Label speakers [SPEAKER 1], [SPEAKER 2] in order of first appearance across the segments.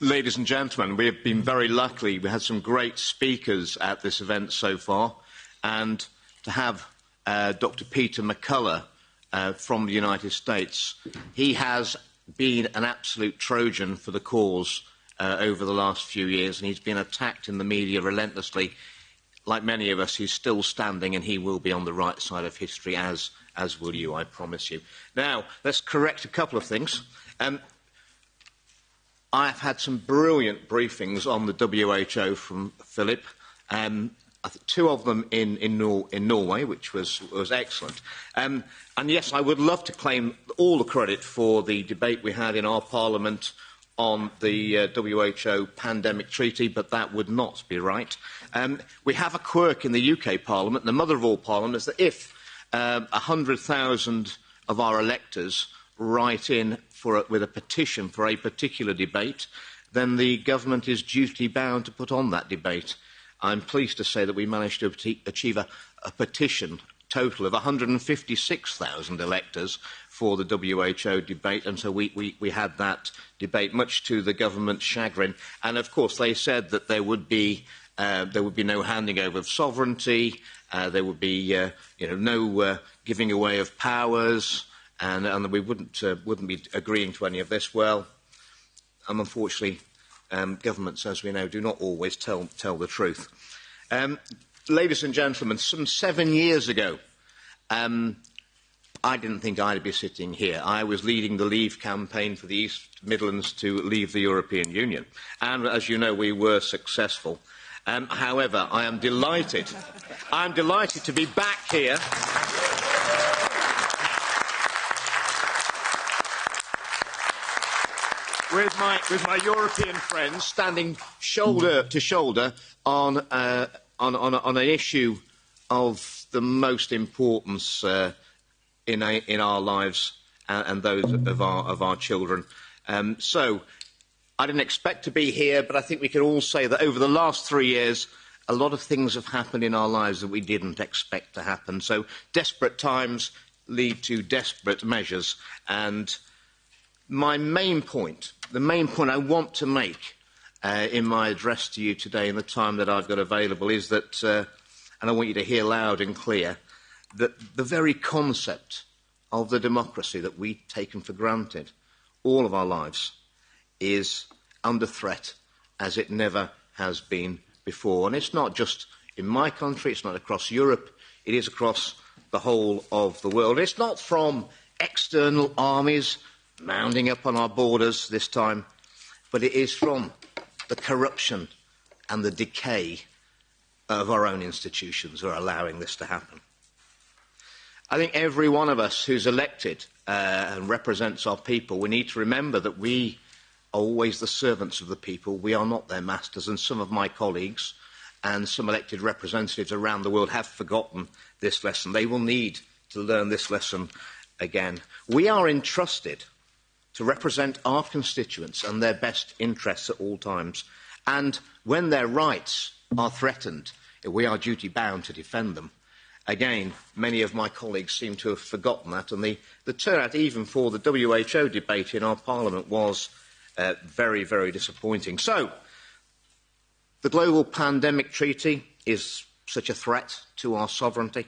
[SPEAKER 1] Ladies and gentlemen, we have been very lucky. We had some great speakers at this event so far, and to have Dr. Peter McCullough from the United States, he has been an absolute Trojan for the cause over the last few years, and he's been attacked in the media relentlessly. Like many of us, he's still standing, and he will be on the right side of history, as will you, I promise you. Now, let's correct a couple of things. I've had some brilliant briefings on the WHO from Philip, I think 2 of them in Norway, which was excellent. And yes, I would love to claim all the credit for the debate we had in our Parliament on the WHO pandemic treaty, but that would not be right. We have a quirk in the UK Parliament, and the mother of all parliaments, that if 100,000 of our electors write in with a petition for a particular debate, then the government is duty bound to put on that debate. I'm pleased to say that we managed to achieve a petition total of 156,000 electors for the WHO debate, and so we had that debate, much to the government's chagrin. And of course, they said that there would be no handing over of sovereignty, there would be no giving away of powers, and that we wouldn't be agreeing to any of this. Well, unfortunately, governments, as we know, do not always tell the truth. Ladies and gentlemen, some 7 years ago, I didn't think I'd be sitting here. I was leading the Leave campaign for the East Midlands to leave the European Union. And as you know, we were successful. However, I am delighted to be back here with my European friends, standing shoulder to shoulder on an issue of the most importance in our lives and those of our children. So I didn't expect to be here, but I think we can all say that over the last 3 years, a lot of things have happened in our lives that we didn't expect to happen. So desperate times lead to desperate measures. And the main point I want to make in my address to you today, in the time that I've got available, is that, and I want you to hear loud and clear, that the very concept of the democracy that we've taken for granted all of our lives is under threat as it never has been before. And it's not just in my country, it's not across Europe, it is across the whole of the world. It's not from external armies mounding up on our borders this time, but it is from the corruption and the decay of our own institutions are allowing this to happen. I think every one of us who's elected and represents our people, we need to remember that we are always the servants of the people. We are not their masters, and some of my colleagues and some elected representatives around the world have forgotten this lesson. They will need to learn this lesson again. We are entrusted to represent our constituents and their best interests at all times. And when their rights are threatened, we are duty bound to defend them. Again, many of my colleagues seem to have forgotten that, and the turnout even for the WHO debate in our Parliament was very, very disappointing. So, the global pandemic treaty is such a threat to our sovereignty,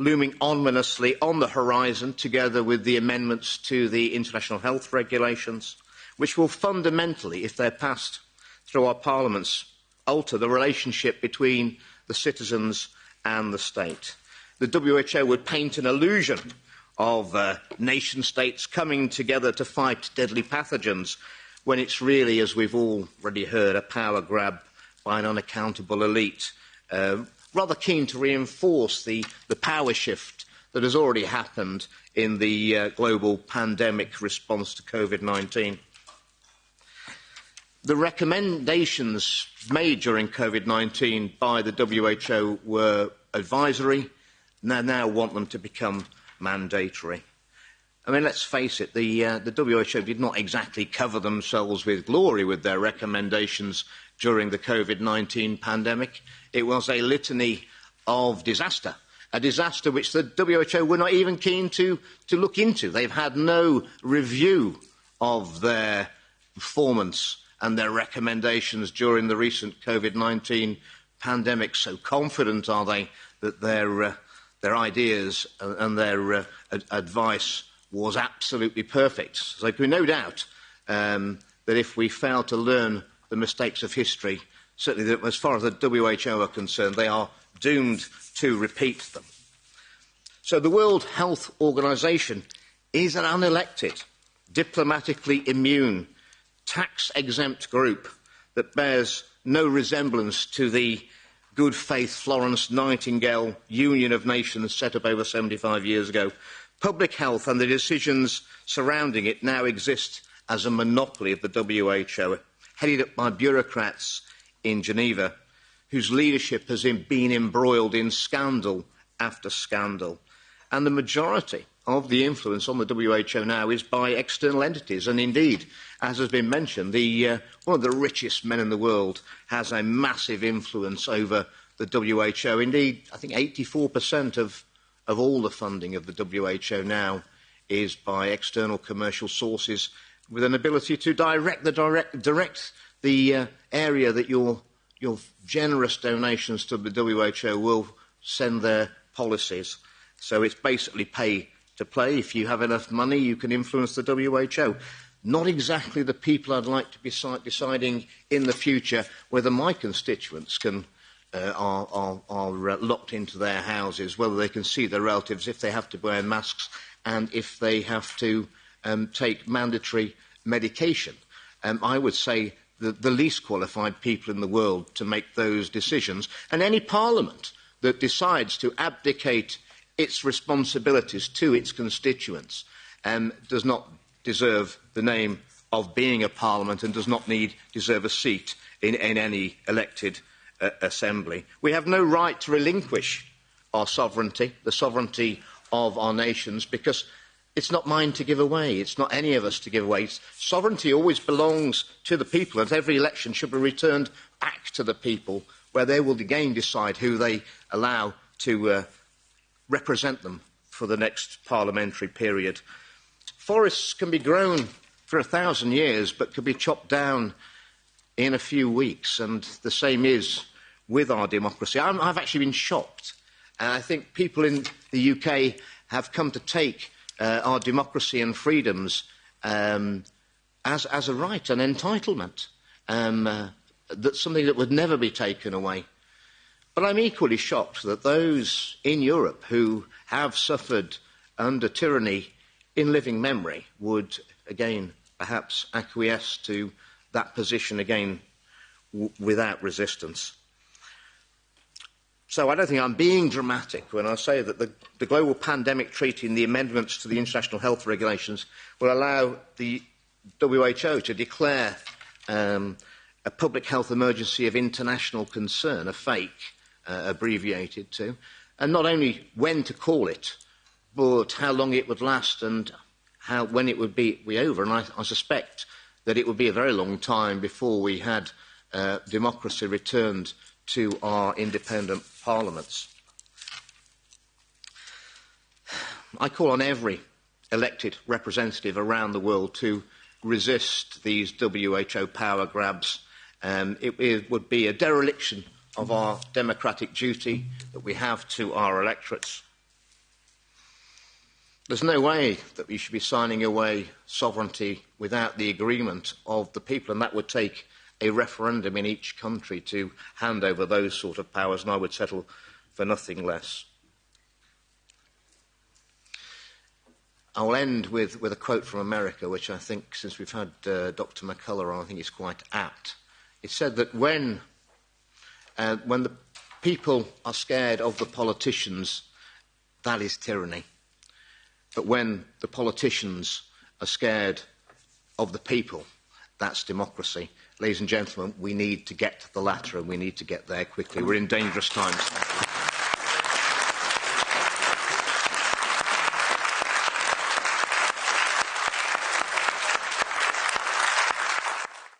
[SPEAKER 1] looming ominously on the horizon, together with the amendments to the international health regulations, which will fundamentally, if they're passed through our parliaments, alter the relationship between the citizens and the state. The WHO would paint an illusion of nation-states coming together to fight deadly pathogens, when it's really, as we've already heard, a power grab by an unaccountable elite, rather keen to reinforce the power shift that has already happened in the global pandemic response to COVID-19. The recommendations made during COVID-19 by the WHO were advisory, and they now want them to become mandatory. I mean, let's face it, the WHO did not exactly cover themselves with glory with their recommendations during the COVID-19 pandemic. It was a litany of disaster, a disaster which the WHO were not even keen to look into. They've had no review of their performance and their recommendations during the recent COVID-19 pandemic. So confident are they that their ideas and their advice was absolutely perfect. So there can be no doubt that if we fail to learn the mistakes of history, certainly that as far as the WHO are concerned, they are doomed to repeat them. So the World Health Organization is an unelected, diplomatically immune, tax-exempt group that bears no resemblance to the good faith Florence Nightingale Union of Nations set up over 75 years ago. Public health and the decisions surrounding it now exist as a monopoly of the WHO, headed up by bureaucrats in Geneva, whose leadership has been embroiled in scandal after scandal. And the majority of the influence on the WHO now is by external entities. And indeed, as has been mentioned, one of the richest men in the world has a massive influence over the WHO. Indeed, I think 84% of all the funding of the WHO now is by external commercial sources, with an ability to direct the area that your generous donations to the WHO will send their policies. So it's basically pay to play. If you have enough money, you can influence the WHO. Not exactly the people I'd like to be deciding in the future whether my constituents are locked into their houses, whether they can see their relatives, if they have to wear masks, and if they have to take mandatory medication. I would say the least qualified people in the world to make those decisions. And any parliament that decides to abdicate its responsibilities to its constituents does not deserve the name of being a parliament and does not deserve a seat in any elected assembly. We have no right to relinquish our sovereignty, the sovereignty of our nations, because it's not mine to give away. It's not any of us to give away. Sovereignty always belongs to the people, and every election should be returned back to the people, where they will again decide who they allow to represent them for the next parliamentary period. Forests can be grown for 1,000 years, but can be chopped down in a few weeks, and the same is with our democracy. I've actually been shocked, and I think people in the UK have come to take our democracy and freedoms as a right, an entitlement, that's something that would never be taken away. But I'm equally shocked that those in Europe who have suffered under tyranny in living memory would, again, perhaps acquiesce to that position again without resistance. So I don't think I'm being dramatic when I say that the Global Pandemic Treaty and the amendments to the international health regulations will allow the WHO to declare a public health emergency of international concern, a FAKE, abbreviated to, and not only when to call it, but how long it would last and when it would be over. And I suspect that it would be a very long time before we had democracy returned to our independent parliaments. I call on every elected representative around the world to resist these WHO power grabs. It would be a dereliction of our democratic duty that we have to our electorates. There's no way that we should be signing away sovereignty without the agreement of the people, and that would take a referendum in each country to hand over those sort of powers, and I would settle for nothing less. I will end with a quote from America, which I think, since we've had Dr. McCullough on, I think is quite apt. It said that when the people are scared of the politicians, that is tyranny. But when the politicians are scared of the people, that's democracy. Ladies and gentlemen, we need to get to the latter, and we need to get there quickly. We're in dangerous times.